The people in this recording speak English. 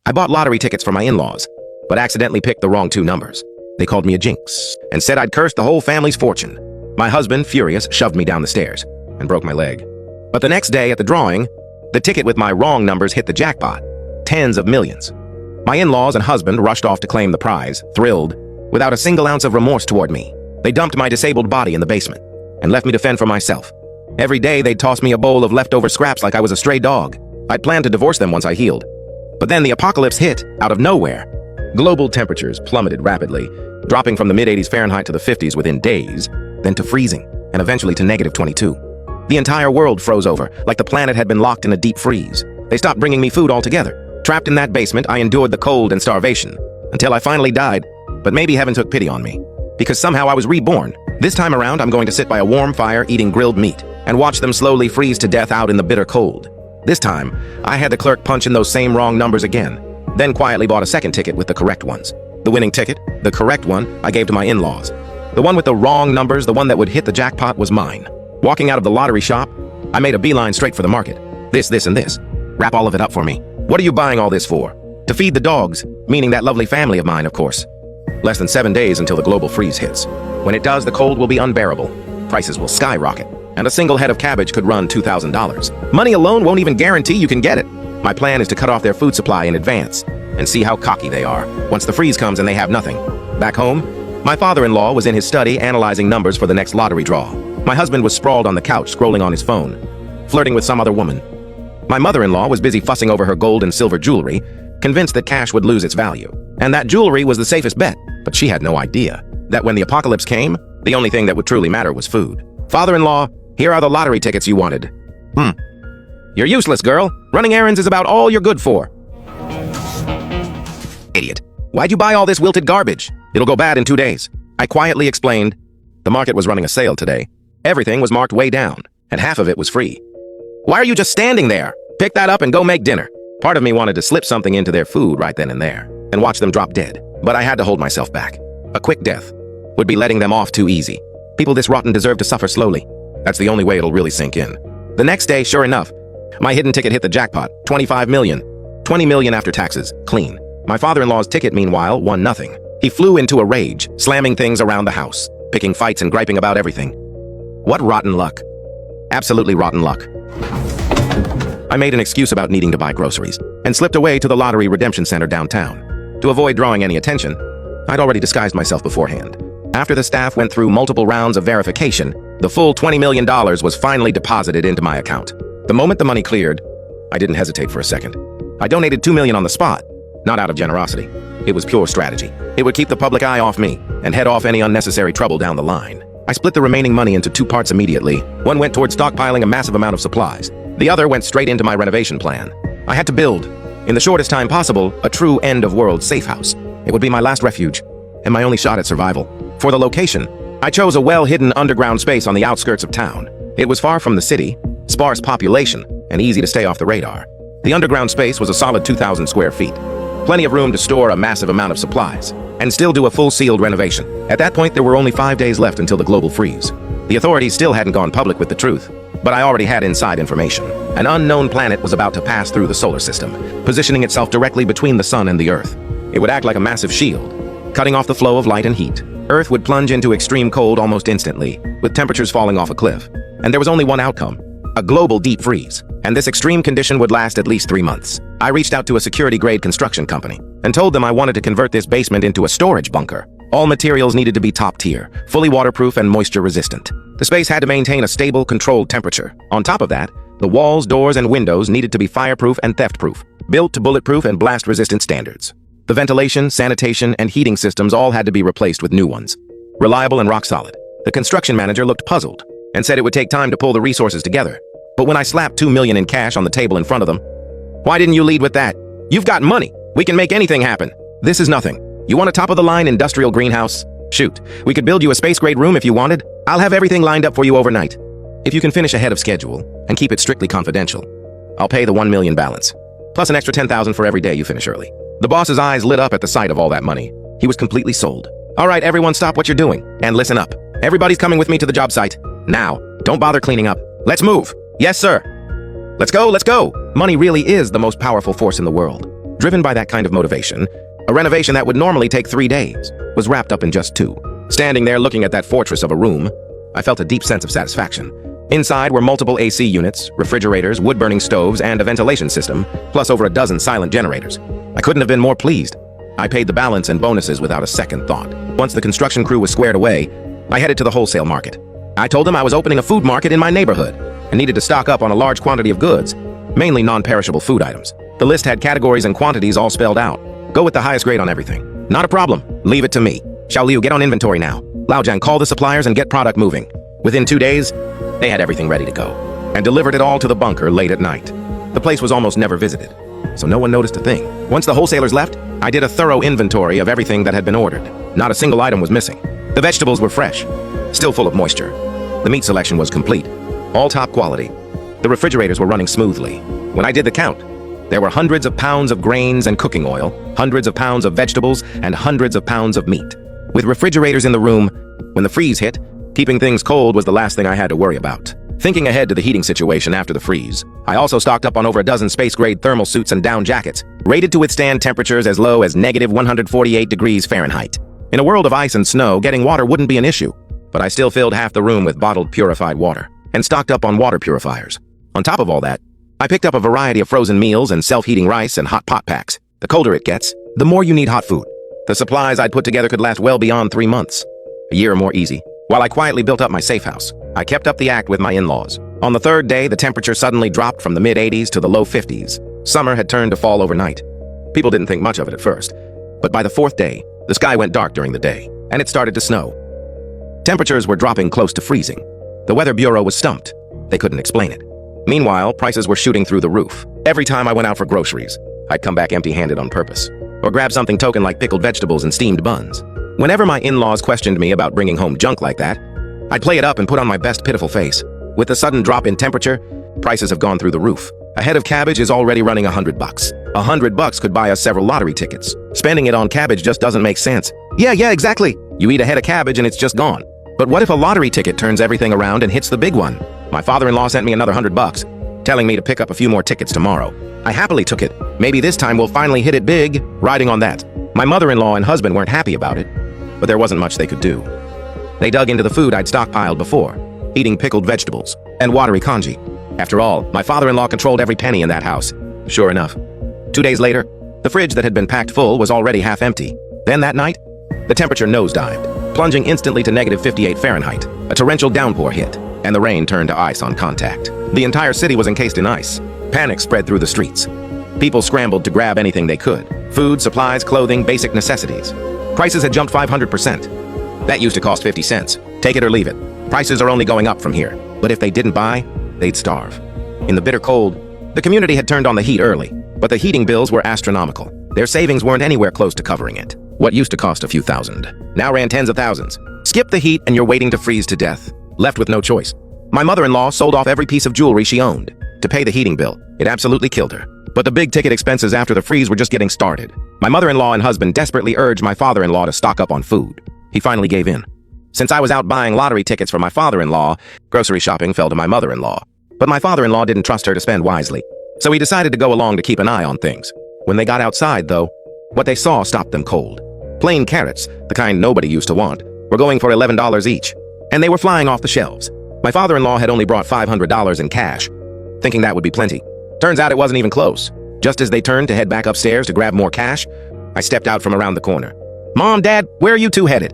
I bought lottery tickets for my in-laws, but accidentally picked the wrong 2 numbers. They called me a jinx and said I'd cursed the whole family's fortune. My husband, furious, shoved me down the stairs and broke my leg. But the next day at the drawing, the ticket with my wrong numbers hit the jackpot. Tens of millions. My in-laws and husband rushed off to claim the prize, thrilled, without a single ounce of remorse toward me. They dumped my disabled body in the basement and left me to fend for myself. Every day they'd toss me a bowl of leftover scraps like I was a stray dog. I'd planned to divorce them once I healed. But then the apocalypse hit out of nowhere. Global temperatures plummeted rapidly, dropping from the mid-80s Fahrenheit to the 50s within days, then to freezing, and eventually to -22. The entire world froze over, like the planet had been locked in a deep freeze. They stopped bringing me food altogether. Trapped in that basement, I endured the cold and starvation, until I finally died. But maybe heaven took pity on me, because somehow I was reborn. This time around, I'm going to sit by a warm fire eating grilled meat, and watch them slowly freeze to death out in the bitter cold. This time, I had the clerk punch in those same wrong numbers again, then quietly bought a second ticket with the correct ones. The winning ticket, the correct one, I gave to my in-laws. The one with the wrong numbers, the one that would hit the jackpot, was mine. Walking out of the lottery shop, I made a beeline straight for the market. This, and this. Wrap all of it up for me. What are you buying all this for? To feed the dogs, meaning that lovely family of mine, of course. Less than 7 days until the global freeze hits. When it does, the cold will be unbearable. Prices will skyrocket, and a single head of cabbage could run $2,000. Money alone won't even guarantee you can get it. My plan is to cut off their food supply in advance and see how cocky they are once the freeze comes and they have nothing. Back home, my father-in-law was in his study analyzing numbers for the next lottery draw. My husband was sprawled on the couch scrolling on his phone, flirting with some other woman. My mother-in-law was busy fussing over her gold and silver jewelry, convinced that cash would lose its value, and that jewelry was the safest bet. But she had no idea that when the apocalypse came, the only thing that would truly matter was food. Father-in-law, here are the lottery tickets you wanted. You're useless, girl. Running errands is about all you're good for. Idiot. Why'd you buy all this wilted garbage? It'll go bad in 2 days. I quietly explained. The market was running a sale today. Everything was marked way down, and half of it was free. Why are you just standing there? Pick that up and go make dinner. Part of me wanted to slip something into their food right then and there, and watch them drop dead. But I had to hold myself back. A quick death would be letting them off too easy. People this rotten deserve to suffer slowly. That's the only way it'll really sink in. The next day, sure enough, my hidden ticket hit the jackpot, 25 million. 20 million after taxes, clean. My father-in-law's ticket, meanwhile, won nothing. He flew into a rage, slamming things around the house, picking fights and griping about everything. What rotten luck. Absolutely rotten luck. I made an excuse about needing to buy groceries, and slipped away to the lottery redemption center downtown. To avoid drawing any attention, I'd already disguised myself beforehand. After the staff went through multiple rounds of verification, the full $20 million was finally deposited into my account. The moment the money cleared, I didn't hesitate for a second. I donated $2 million on the spot, not out of generosity. It was pure strategy. It would keep the public eye off me and head off any unnecessary trouble down the line. I split the remaining money into 2 parts immediately. One went towards stockpiling a massive amount of supplies. The other went straight into my renovation plan. I had to build, in the shortest time possible, a true end-of-world safe house. It would be my last refuge, and my only shot at survival. For the location, I chose a well-hidden underground space on the outskirts of town. It was far from the city, sparse population, and easy to stay off the radar. The underground space was a solid 2,000 square feet. Plenty of room to store a massive amount of supplies, and still do a full sealed renovation. At that point, there were only 5 days left until the global freeze. The authorities still hadn't gone public with the truth, but I already had inside information. An unknown planet was about to pass through the solar system, positioning itself directly between the sun and the Earth. It would act like a massive shield, cutting off the flow of light and heat. Earth would plunge into extreme cold almost instantly, with temperatures falling off a cliff. And there was only one outcome, a global deep freeze. And this extreme condition would last at least 3 months. I reached out to a security-grade construction company and told them I wanted to convert this basement into a storage bunker. All materials needed to be top-tier, fully waterproof and moisture-resistant. The space had to maintain a stable, controlled temperature. On top of that, the walls, doors, and windows needed to be fireproof and theft-proof, built to bulletproof and blast-resistant standards. The ventilation, sanitation, and heating systems all had to be replaced with new ones, reliable and rock-solid. The construction manager looked puzzled and said it would take time to pull the resources together. But when I slapped $2 million in cash on the table in front of them, "Why didn't you lead with that? You've got money. We can make anything happen. This is nothing. You want a top-of-the-line industrial greenhouse? Shoot, we could build you a space-grade room if you wanted. I'll have everything lined up for you overnight. If you can finish ahead of schedule and keep it strictly confidential, I'll pay the $1 million balance, plus an extra $10,000 for every day you finish early." The boss's eyes lit up at the sight of all that money. He was completely sold. "All right, everyone, stop what you're doing and listen up. Everybody's coming with me to the job site. Now, don't bother cleaning up. Let's move." "Yes, sir." Let's go, let's go. Money really is the most powerful force in the world. Driven by that kind of motivation, a renovation that would normally take 3 days was wrapped up in just 2. Standing there looking at that fortress of a room, I felt a deep sense of satisfaction. Inside were multiple AC units, refrigerators, wood-burning stoves, and a ventilation system, plus over a dozen silent generators. I couldn't have been more pleased. I paid the balance and bonuses without a second thought. Once the construction crew was squared away, I headed to the wholesale market. I told them I was opening a food market in my neighborhood and needed to stock up on a large quantity of goods, mainly non-perishable food items. The list had categories and quantities all spelled out. Go with the highest grade on everything. Not a problem. Leave it to me. Xiao Liu, get on inventory now. Lao Jiang, call the suppliers and get product moving. Within 2 days, they had everything ready to go and delivered it all to the bunker late at night. The place was almost never visited, so no one noticed a thing. Once the wholesalers left, I did a thorough inventory of everything that had been ordered. Not a single item was missing. The vegetables were fresh, still full of moisture. The meat selection was complete, all top quality. The refrigerators were running smoothly. When I did the count, there were hundreds of pounds of grains and cooking oil, hundreds of pounds of vegetables, and hundreds of pounds of meat. With refrigerators in the room, when the freeze hit, keeping things cold was the last thing I had to worry about. Thinking ahead to the heating situation after the freeze, I also stocked up on over a dozen space-grade thermal suits and down jackets, rated to withstand temperatures as low as negative 148 degrees Fahrenheit. In a world of ice and snow, getting water wouldn't be an issue, but I still filled half the room with bottled purified water and stocked up on water purifiers. On top of all that, I picked up a variety of frozen meals and self-heating rice and hot pot packs. The colder it gets, the more you need hot food. The supplies I'd put together could last well beyond 3 months. A year or more easy. While I quietly built up my safe house, I kept up the act with my in-laws. On the 3rd day, the temperature suddenly dropped from the mid-80s to the low 50s. Summer had turned to fall overnight. People didn't think much of it at first, but by the 4th day, the sky went dark during the day, and it started to snow. Temperatures were dropping close to freezing. The Weather Bureau was stumped. They couldn't explain it. Meanwhile, prices were shooting through the roof. Every time I went out for groceries, I'd come back empty-handed on purpose, or grab something token like pickled vegetables and steamed buns. Whenever my in-laws questioned me about bringing home junk like that, I'd play it up and put on my best pitiful face. With the sudden drop in temperature, prices have gone through the roof. A head of cabbage is already running $100. $100 could buy us several lottery tickets. Spending it on cabbage just doesn't make sense. Yeah, exactly. You eat a head of cabbage and it's just gone. But what if a lottery ticket turns everything around and hits the big one? My father-in-law sent me another $100, telling me to pick up a few more tickets tomorrow. I happily took it. Maybe this time we'll finally hit it big, riding on that. My mother-in-law and husband weren't happy about it, but there wasn't much they could do. They dug into the food I'd stockpiled before, eating pickled vegetables and watery congee. After all, my father-in-law controlled every penny in that house. Sure enough, 2 days later, the fridge that had been packed full was already half empty. Then that night, the temperature nosedived, plunging instantly to negative 58 Fahrenheit. A torrential downpour hit, and the rain turned to ice on contact. The entire city was encased in ice. Panic spread through the streets. People scrambled to grab anything they could. Food, supplies, clothing, basic necessities. Prices had jumped 500%. That used to cost 50 cents. Take it or leave it. Prices are only going up from here. But if they didn't buy, they'd starve. In the bitter cold, the community had turned on the heat early, but the heating bills were astronomical. Their savings weren't anywhere close to covering it. What used to cost a few thousand now ran tens of thousands. Skip the heat and you're waiting to freeze to death, left with no choice. My mother-in-law sold off every piece of jewelry she owned to pay the heating bill. It absolutely killed her. But the big ticket expenses after the freeze were just getting started. My mother-in-law and husband desperately urged my father-in-law to stock up on food. He finally gave in. Since I was out buying lottery tickets for my father-in-law, grocery shopping fell to my mother-in-law. But my father-in-law didn't trust her to spend wisely, so he decided to go along to keep an eye on things. When they got outside, though, what they saw stopped them cold. Plain carrots, the kind nobody used to want, were going for $11 each, and they were flying off the shelves. My father-in-law had only brought $500 in cash, thinking that would be plenty. Turns out it wasn't even close. Just as they turned to head back upstairs to grab more cash, I stepped out from around the corner. Mom, Dad, where are you two headed?